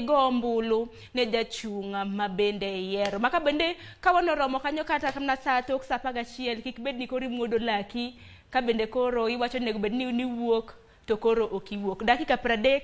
gigo ombulu ne Jachung mabende yiero maka bende kawano romo kanyo kata kamna saa tok saa 11 kik bed ni kori muodo laki ka bende koro iwacho nego bed ni wuok to koro okiwuok dakika 30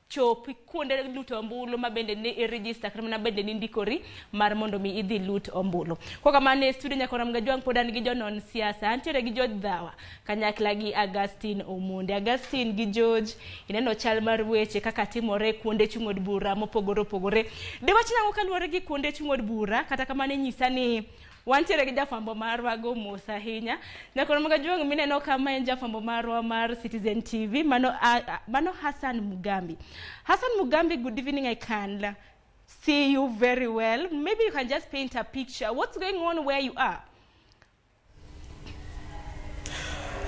chopi kuonde luto ombulu mabende ni register kama bende ni ndikori mar mondo mi idhi lut ombulu kwa kama ne studio nyakora mga Jwang podan gi jonon siasa antiere gi George Dhawa kanyakla gi Augustine Omunde Augustine gi George ineno chal mar weche kaka timore kuonde chung'od bura mopogore de wachnango kaluore gi kuonde chung'od bura kata kama ne nyisa ni wantiere gi jafambo marwa go Musa Hinya nyakora mga Jwang mineno kama en jafambo marwa mar Citizen TV mano Hassan Mugambi, good evening. I can see you very well. Maybe you can just paint a picture. What's going on where you are?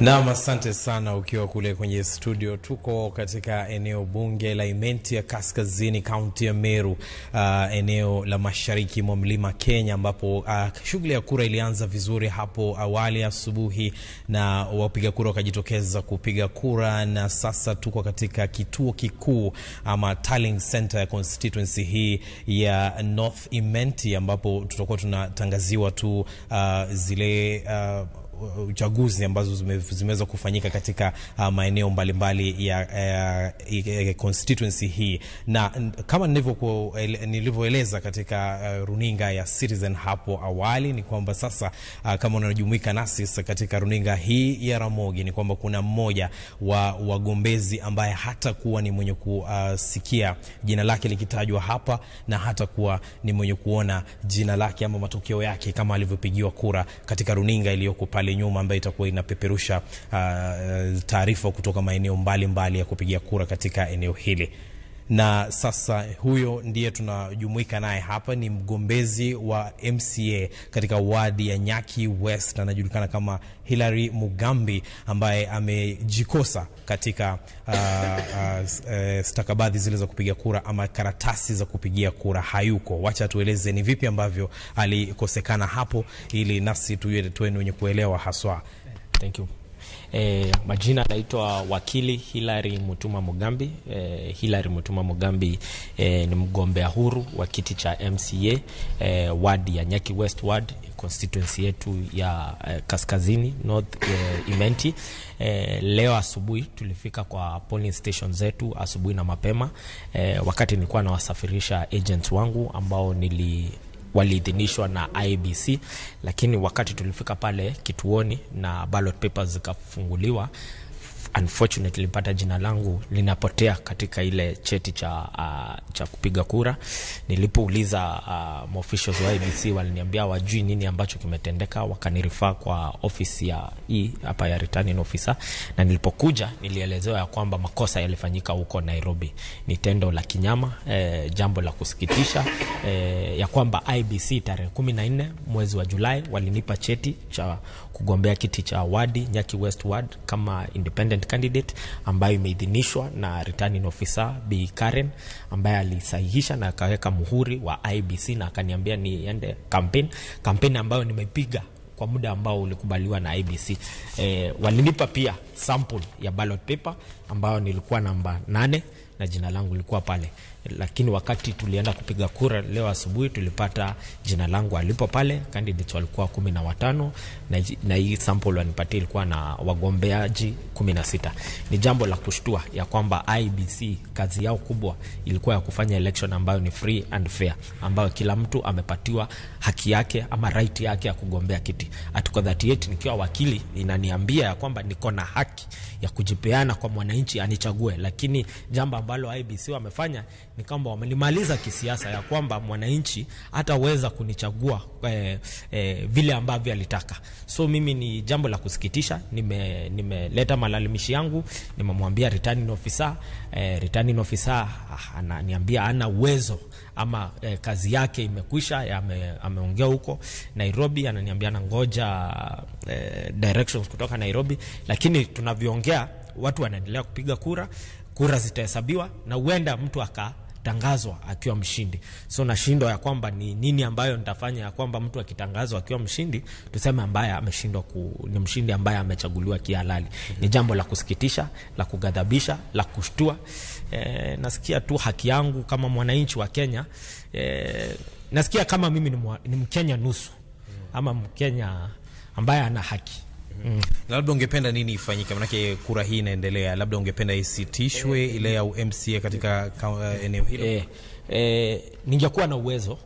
Naam, asante sana ukiwa kule kwenye studio. Tuko katika eneo bunge la Imenti ya Kaskazini, kaunti ya Meru, eneo la mashariki mwa mlima Kenya, ambapo shughuli ya kura ilianza vizuri hapo awali asubuhi na wapiga kura wakajitokeza kupiga kura, na sasa tuko katika kituo kikuu ama tallying center ya constituency hii ya North Imenti, ambapo tutakuwa tunatangaziwa tu zile uchaguzi ambazo zimeweza kufanyika katika maeneo mbalimbali ya constituency hii. Na kama nilivyoeleza katika runinga ya Citizen hapo awali ni kwamba sasa kama unajumuika nasi katika runinga hii ya Ramogi ni kwamba kuna mmoja wa wagombezi ambaye hata kuwa ni mwenye kusikia jina lake likitajwa hapa na hata kuwa ni mwenye kuona jina lake ama matokeo yake kama alivyopigiwa kura katika runinga iliyoko pale nyuma, ambayo itakuwa inapeperusha taarifa kutoka maeneo mbalimbali ya kupigia kura katika eneo hili. Na sasa huyo ndiye tunajumuika naye hapa, ni mgombezi wa MCA katika wadi ya Nyaki West, anajulikana kama Hilary Mugambi, ambaye amejikosa katika stakabadhi zile za kupiga kura ama karatasi za kupigia kura, hayuko. Wacha tueleze ni vipi ambavyo alikosekana hapo ili nasi tuwe wenye kuelewa haswa. Thank you. Majina naitwa wakili Hilary Mutuma Mugambi. Hilary Mutuma Mugambi ni mgombea huru wa kiti cha MCA ward ya Nyaki West ward, constituency yetu ya Kaskazini North Imenti. Leo asubuhi tulifika kwa polling station zetu asubuhi na mapema, wakati nilikuwa nawasafirisha agents wangu ambao waliidhinishwa na IBC, lakini wakati tulifika pale kituoni na ballot papers zikafunguliwa, unfortunately pata jina langu linapotea katika ile cheti cha kupiga kura. Nilipouliza officials wa IBC waliniambia wajui nini ambacho kimetendeka, wakanirifa kwa ofisi ya hapa ya returning officer, na nilipokuja nilielezewa ya kwamba makosa yalifanyika huko Nairobi. Ni tendo la kinyama, jambo la kusikitisha, ya kwamba IBC tarehe 14 mwezi wa Julai walinipa cheti cha kugombea kiti cha wadi Nyaki West ward kama independent candidate, ambayo imeidhinishwa na returning officer Bi Karen, ambaye alisahihisha na akaweka muhuri wa IBC, na akaniambia niende campaign ambayo nimeipiga kwa muda ambao ulikubaliwa na IBC. Walinipa pia sample ya ballot paper ambayo nilikuwa namba 8 na jina langu lilikuwa pale, lakini wakati tulienda kupiga kura leo asubuhi tulipata jina langu alipo pale. Candidates walikuwa 15 na hii sample wanipatia ilikuwa na wagombeaji 16. Ni jambo la kushtua ya kwamba IBC kazi yao kubwa ilikuwa ya kufanya election ambayo ni free and fair, ambayo kila mtu amepatiwa haki yake ama right yake ya kugombea kiti. Article 38 nikiwa wakili inaniambia ya kwamba niko na haki ya kujipeana kwa mwananchi anichague, lakini jambo ambalo IBC wamefanya ni kwamba wamelimaliza kisiasa, ya kwamba mwananchi hataweza kunichagua vile ambavyo alitaka. So mimi ni jambo la kusikitisha, nimeleta malalamishi yangu, nimemwambia returning officer ananiambia ana uwezo ama kazi yake imekwisha, ameongea huko Nairobi, ananiambia na ngoja directions kutoka Nairobi, lakini tunavyoongea watu wanaendelea kupiga kura zitahesabiwa na huenda mtu akitangazwa akiwa mshindi. So nashindwa ya kwamba ni nini ambayo nitafanya ya kwamba mtu akitangazwa akiwa mshindi tuseme ambaye ameshindwa ni mshindi ambaye amechaguliwa kihalali. Ni jambo la kusikitisha, la kugadhabisha, la kushtua. Nasikia tu haki yangu kama mwananchi wa Kenya. Nasikia kama mimi ni Mkenya nusu ama Mkenya ambaye ana haki. Labda ungependa nini ifanyike? Manake kura hii inaendelea. Labda ungependa isitishwe ile ya MCA katika eneo hilo? Ningekuwa na uwezo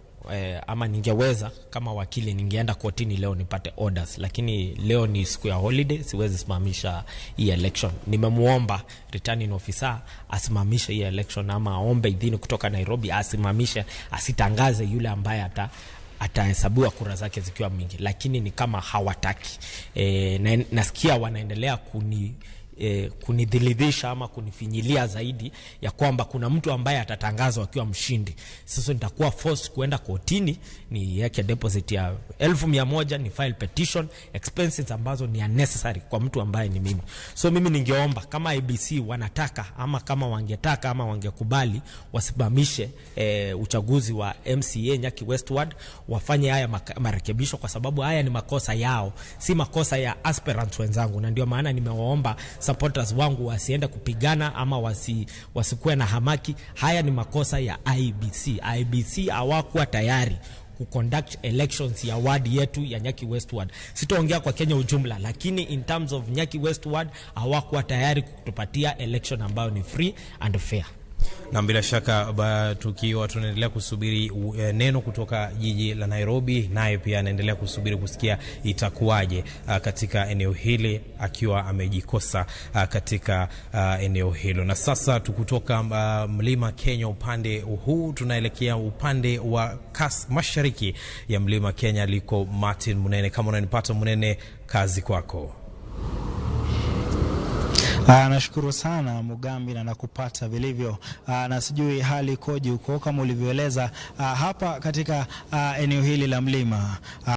ama ningeweza kama wakili ningeenda kotini leo nipate orders, lakini leo ni siku ya holiday, siwezi simamisha hii election. Nimemuomba returning officer asimamishe hii election ama aombe idhini kutoka Nairobi asimamishe, asitangaze yule ambaye atahesabiwa kura zake zikiwa mingi, lakini ni kama hawataki. Nasikia wanaendelea kunidhilidhisha ama kunifinyilia zaidi ya kwamba kuna mtu ambaye atatangazwa akiwa mshindi. Sasa nitakuwa forced kuenda kotini ni yake deposit ya 1,100, ni file petition, expenses ambazo ni unnecessary kwa mtu ambaye ni mimi. So mimi ningeomba kama IBC wanataka ama kama wangetaka ama wangekubali wasimamishe uchaguzi wa MCA Nyaki Westward, wafanye haya marekebisho kwa sababu haya ni makosa yao, si makosa ya aspirants wenzangu. Na ndio maana nimewaomba supporters wangu wasiende kupigana ama wasikuwe na hamaki. Haya ni makosa ya IBC. IBC hawakuwa tayari kuconduct elections ya ward yetu ya Nyaki Westward. Sitaongea kwa Kenya ujumla, lakini in terms of Nyaki Westward hawakuwa tayari kutupatia election ambayo ni free and fair. Na bila shaka tukiwa tunaendelea kusubiri neno kutoka jiji la Nairobi, naye pia anaendelea kusubiri kusikia itakuwaje katika eneo hili akiwa amejikosa katika eneo hilo. Na sasa tukutoka Mlima Kenya upande huu tunaelekea upande wa mashariki ya Mlima Kenya liko Martin Munene. Kama unanipata Munene, kazi kwako. Nashukuru sana Mugambi na nakupata vilivyo. Na sijui hali koje huko kama ulivyoeleza hapa katika eneo hili la mlima.